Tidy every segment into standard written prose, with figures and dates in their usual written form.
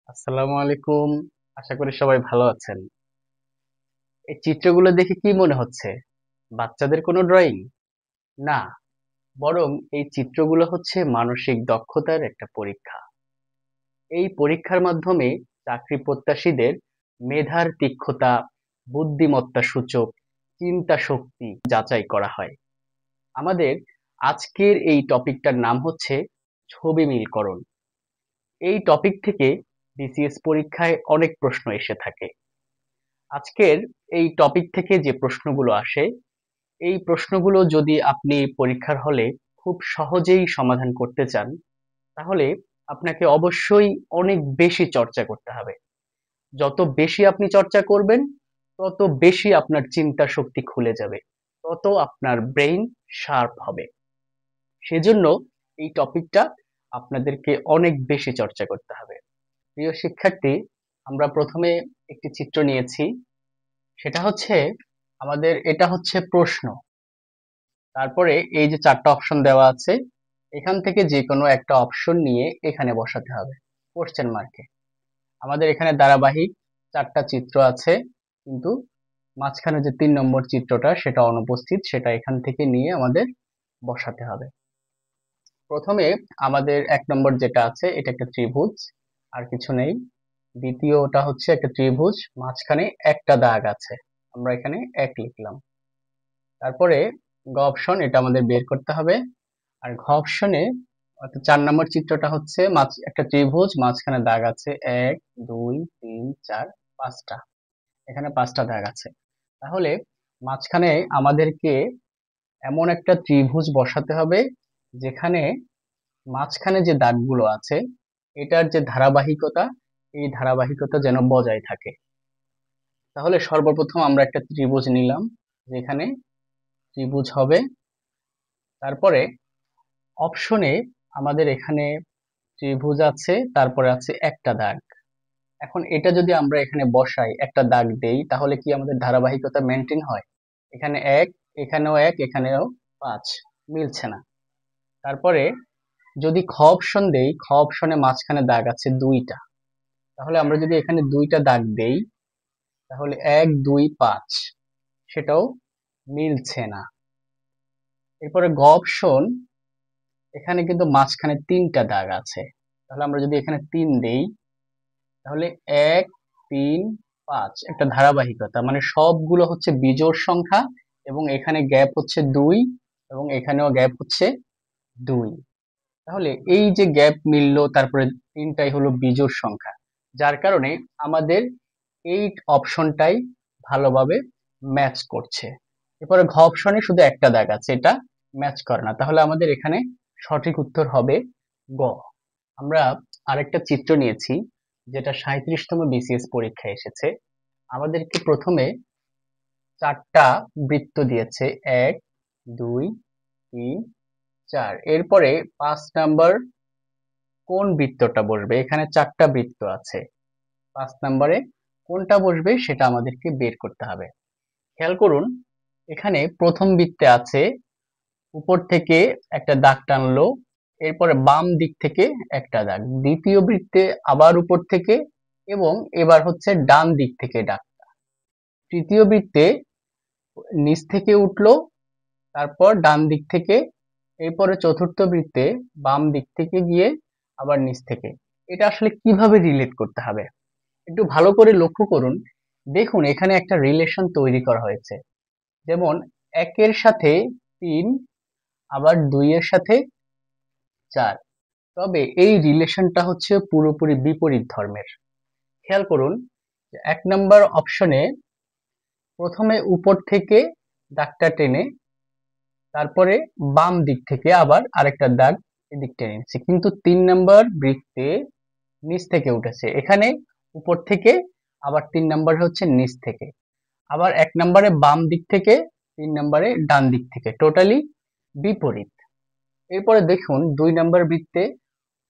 আসসালামু আলাইকুম। আশা করি সবাই ভালো আছেন। এই চিত্রগুলো দেখে কি মনে হচ্ছে? বাচ্চাদের কোনো ড্রয়িং? না, বরং এই চিত্রগুলো হচ্ছে মানসিক দক্ষতার একটা পরীক্ষা। এই পরীক্ষার মাধ্যমে চাকরি প্রত্যাশীদের মেধার তীক্ষ্ণতা, বুদ্ধিমত্তা সূচক, চিন্তা শক্তি যাচাই করা হয়। আমাদের আজকের এই টপিকটার নাম হচ্ছে ছবি মিলকরণ। এই টপিক থেকে বিসিএস পরীক্ষায় অনেক প্রশ্ন এসে থাকে। আজকের এই টপিক থেকে যে প্রশ্নগুলো আসে, এই প্রশ্নগুলো যদি আপনি পরীক্ষার হলে খুব সহজেই সমাধান করতে চান, তাহলে আপনাকে অবশ্যই অনেক বেশি চর্চা করতে হবে। যত বেশি আপনি চর্চা করবেন, তত বেশি আপনার চিন্তা শক্তি খুলে যাবে, তত আপনার ব্রেইন শার্প হবে। সেজন্য এই টপিকটা আপনাদেরকে অনেক বেশি চর্চা করতে হবে। প্রিয় শিক্ষার্থী, আমরা প্রথমে একটি চিত্র নিয়েছি। সেটা হচ্ছে এটা হচ্ছে প্রশ্ন। তারপরে এই যে ৪ টা অপশন দেওয়া আছে, এখান থেকে যেকোনো একটা অপশন নিয়ে এখানে বসাতে হবে কোয়েশ্চেন মার্কে। আমাদের এখানে ধারাবাহিক ৪ টা চিত্র আছে, কিন্তু মাঝখানে যে ৩ নম্বর চিত্রটা সেটা অনুপস্থিত, সেটা এখান থেকে নিয়ে আমাদের বসাতে হবে। প্রথমে আমাদের ১ নম্বর যেটা আছে এটা একটা ত্রিভুজ, আর কিছু নেই। দ্বিতীয়টা হচ্ছে একটা ত্রিভুজ, মাঝখানে একটা দাগ আছে, আমরা এখানে ১ লিখলাম। তারপরে গ অপশন, এটা আমাদের বের করতে হবে। আর ঘ অপশনে অর্থাৎ ৪ নম্বর চিত্রটা হচ্ছে একটা ত্রিভুজ, মাঝখানে দাগ আছে ১, ২, ৩, ৪, ৫টা। এখানে ৫টা দাগ আছে। তাহলে মাঝখানে আমাদেরকে এমন একটা ত্রিভুজ বসাতে হবে যেখানে মাঝখানে যে দাগগুলো আছে এটার যে ধারাবাহিকতা, এই ধারাবাহিকতা যেন বজায় থাকে। তাহলে সর্বপ্রথম আমরা একটা ত্রিভুজ নিলাম, যেখানে ত্রিভুজ হবে। তারপরে অপশনে আমাদের এখানে ত্রিভুজ আছে, তারপরে আছে একটা দাগ। এখন এটা যদি আমরা এখানে বসাই, একটা দাগ দেই, তাহলে কি আমাদের ধারাবাহিকতা মেনটেন হয়? এখানে ১, এখানেও ১, এখানেও ৫, মিলছে না। তারপরে যদি খ অপশন দেই, খ অপশনে মাঝখানে দাগ আছে ২টা। তাহলে আমরা যদি এখানে ২টা দাগ দেই, তাহলে ১, ২, ৫, সেটাও মিলছে না। এরপরে গ অপশন, এখানে কিন্তু মাঝখানে ৩টা দাগ আছে। তাহলে আমরা যদি এখানে ৩ দেই, তাহলে ১, ৩, ৫, একটা ধারাবাহিকতা, মানে সবগুলো হচ্ছে বিজোড় সংখ্যা, এবং এখানে গ্যাপ হচ্ছে ২, এবং এখানেও গ্যাপ হচ্ছে ২। তাহলে এই যে গ্যাপ মিললো, তারপরে ৩টাই হলো বিজোড় সংখ্যা, যার কারণে আমাদের এই অপশনটাই ভালোভাবে ম্যাচ করছে। এরপরে ঘ অপশনে শুধু একটা দাগ আছে, এটা ম্যাচ করে না। তাহলে আমাদের এখানে সঠিক উত্তর হবে গ। আমরা আরেকটা চিত্র নিয়েছি, যেটা ৩৭তম বিসিএস পরীক্ষায় এসেছে। আমাদেরকে প্রথমে ৪টা বৃত্ত দিয়েছে, ১, ২, ৩, ৪। এরপরে ৫ নাম্বার কোন বৃত্তটা বসবে? এখানে ৪টা বৃত্ত আছে, ৫ নাম্বারে কোনটা বসবে সেটা আমাদেরকে বের করতে হবে। খেয়াল করুন, এখানে প্রথম বৃত্তে আছে উপর থেকে একটা দাগ টানলো, এরপরে বাম দিক থেকে একটা দাগ, দ্বিতীয় বৃত্তে আবার উপর থেকে, এবং এবার হচ্ছে ডান দিক থেকে দাগ, তৃতীয় বৃত্তে নিচ থেকে উঠলো, তারপর ডান দিক থেকে, এরপরে চতুর্থ বৃত্তে বাম দিক থেকে গিয়ে আবার নিচ থেকে। এটা আসলে কিভাবে রিলেট করতে হবে একটু ভালো করে লক্ষ্য করুন। দেখুন এখানে একটা রিলেশন তৈরি করা হয়েছে, যেমন ১ এর সাথে ৩, আবার ২ এর সাথে ৪। তবে এই রিলেশনটা হচ্ছে পুরোপুরি বিপরীত ধর্মের। খেয়াল করুন, ১ নাম্বার অপশনে প্রথমে উপর থেকে দাগটা টেনে, তারপরে বাম দিক থেকে আবার আরেকটা দাগ এদিক টেনে নিচ্ছে, কিন্তু ৩ নাম্বার বৃত্তে নিচ থেকে উঠেছে। এখানে উপর থেকে, আবার ৩ নাম্বার হচ্ছে নিচ থেকে, আবার ১ নাম্বারে বাম দিক থেকে, ৩ নাম্বারে ডান দিক থেকে, টোটালি বিপরীত। এরপরে দেখুন ২ নাম্বার বৃত্তে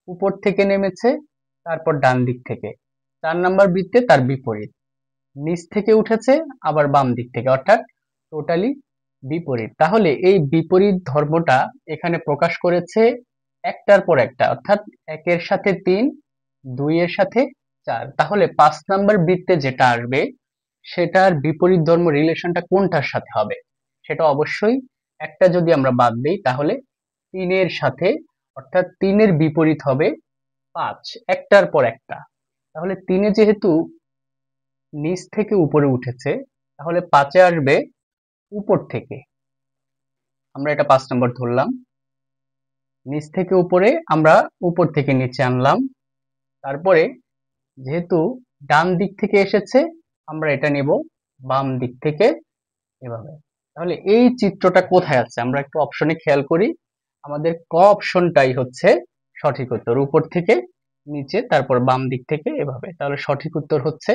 উপর থেকে নেমেছে, তারপর ডান দিক থেকে। ৪ নাম্বার বৃত্তে তার বিপরীত, নিচ থেকে উঠেছে, আবার বাম দিক থেকে, অর্থাৎ টোটালি বিপরীত। তাহলে এই বিপরীত ধর্মটা এখানে প্রকাশ করেছে একটার পর একটা, অর্থাৎ ১ এর সাথে ৩, ২ এর সাথে 4। তাহলে 5 নাম্বার বৃত্তে যেটা আসবে সেটার বিপরীত ধর্ম রিলেশনটা কোনটার সাথে হবে? সেটা অবশ্যই একটা যদি আমরা বাদ দেই তাহলে 3 এর সাথে, অর্থাৎ 3 এর বিপরীত হবে 5, একটার পর একটা। তাহলে 3 এ যেহেতু নিচ থেকে উপরে উঠেছে, তাহলে 5 এ আসবে উপর থেকে। আমরা এটা 5 নাম্বার ধরলাম। নিচ থেকে উপরে আমরা উপর থেকে নিচে আনলাম। তারপরে যেহেতু ডান দিক থেকে এসেছে, আমরা এটা নেব বাম দিক থেকে, এভাবে। তাহলে এই চিত্রটা কোথায় আছে আমরা একটু অপশনে খেয়াল করি। আমাদের ক অপশনটাই হচ্ছে সঠিক উত্তর, উপর থেকে নিচে তারপর বাম দিক থেকে এভাবে। তাহলে সঠিক উত্তর হচ্ছে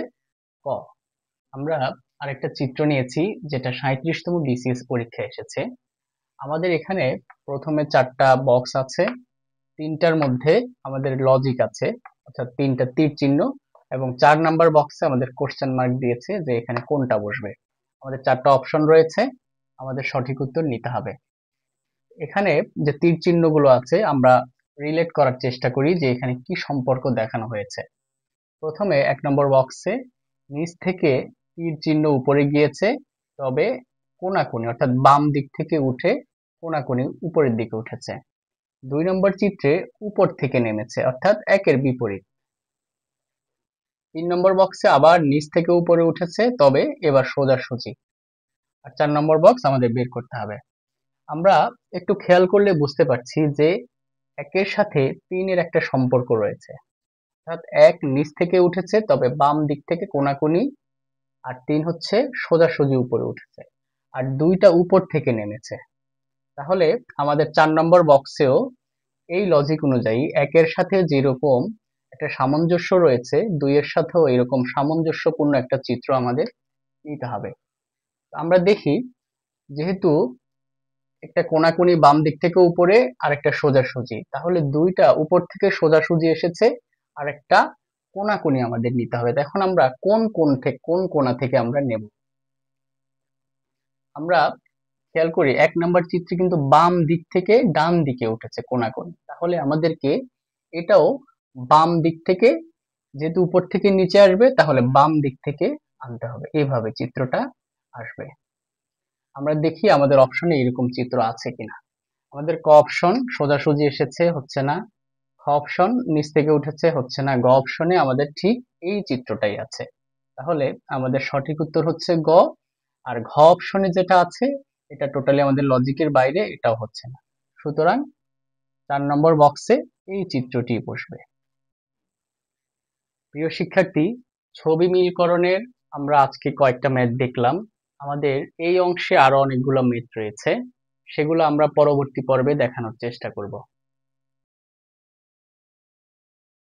ক। আমরা আরেকটা চিত্র নিয়েছি যেটা 37তম বিসিএস পরীক্ষায় এসেছে। আমাদের এখানে প্রথমে 4টা বক্স আছে, 3টার মধ্যে আমাদের লজিক আছে, অর্থাৎ 3টা তীর চিহ্ন, এবং 4 নাম্বার বক্সে আমাদের কোশ্চেন মার্ক দিয়েছে যে এখানে কোনটা বসবে। আমাদের 4টা অপশন রয়েছে, আমাদের সঠিক উত্তর নিতে হবে। এখানে যে তীর চিহ্নগুলো আছে আমরা রিলেট করার চেষ্টা করি যে এখানে কি সম্পর্ক দেখানো হয়েছে। প্রথমে 1 নম্বর বক্সে নিচ থেকে তীর চিহ্ন উপরে গিয়েছে, তবে কোনাকুনি অর্থাৎ বাম দিক থেকে উঠে কোনাকুনি উপরের দিকে উঠেছে। 2 নম্বর চিত্রে উপর থেকে নেমেছে, অর্থাৎ একের বিপরীত। 3 নম্বর বক্সে আবার নিচ থেকে উপরে উঠেছে, তবে এবার সোজাসুজি। আর 4 নম্বর বক্স আমাদের বের করতে হবে। আমরা একটু খেয়াল করলে বুঝতে পারছি যে একের সাথে 3 এর একটা সম্পর্ক রয়েছে, অর্থাৎ 1 নিচ থেকে উঠেছে তবে বাম দিক থেকে কোনাকুনি, আর 3 হচ্ছে সোজাসুজি উপরে উঠেছে, আর 2টা উপর থেকে নেমেছে। তাহলে আমাদের 4 নম্বর বক্সেও এই লজিক অনুযায়ী 1 এর সাথে যেরকম একটা সামঞ্জস্য রয়েছে, 2 এর সাথেও এরকম সামঞ্জস্যপূর্ণ একটা চিত্র আমাদের নিতে হবে। আমরা দেখি, যেহেতু একটা কোনাকুনি বাম দিক থেকে উপরে আর একটা সোজাসুজি, তাহলে 2টা উপর থেকে সোজাসুজি এসেছে, আর একটা কোনাকুনি আমাদের নিতে হবে। এখন আমরা কোন কোণা থেকে আমরা নেব। আমরা খেয়াল করি 1 নাম্বার চিত্রে কিন্তু বাম দিক থেকে ডান দিকে উঠেছে কোনাকুনি, তাহলে আমাদেরকে এটাও বাম দিক থেকে, যেহেতু উপর থেকে নিচে আসবে তাহলে বাম দিক থেকে আনতে হবে, এইভাবে চিত্রটা আসবে। আমরা দেখি আমাদের অপশনে এরকম চিত্র আছে কিনা। আমাদের ক অপশন সোজাসুজি এসেছে, হচ্ছে না। খ অপশন নিচ থেকে উঠেছে, হচ্ছে না। গ অপশনে আমাদের ঠিক এই চিত্রটাই আছে, তাহলে আমাদের সঠিক উত্তর হচ্ছে গ। আর ঘ অপশনে যেটা আছে এটা টোটালি আমাদের লজিকের বাইরে, এটাও হচ্ছে না। সুতরাং 4 নম্বর বক্সে এই চিত্রটি বসবে। প্রিয় শিক্ষার্থী, ছবি মিলকরণের আমরা আজকে কয়েকটা ম্যাথ দেখলাম। আমাদের এই অংশে আরো অনেকগুলো ম্যাথ রয়েছে, সেগুলো আমরা পরবর্তী পর্বে দেখানোর চেষ্টা করব।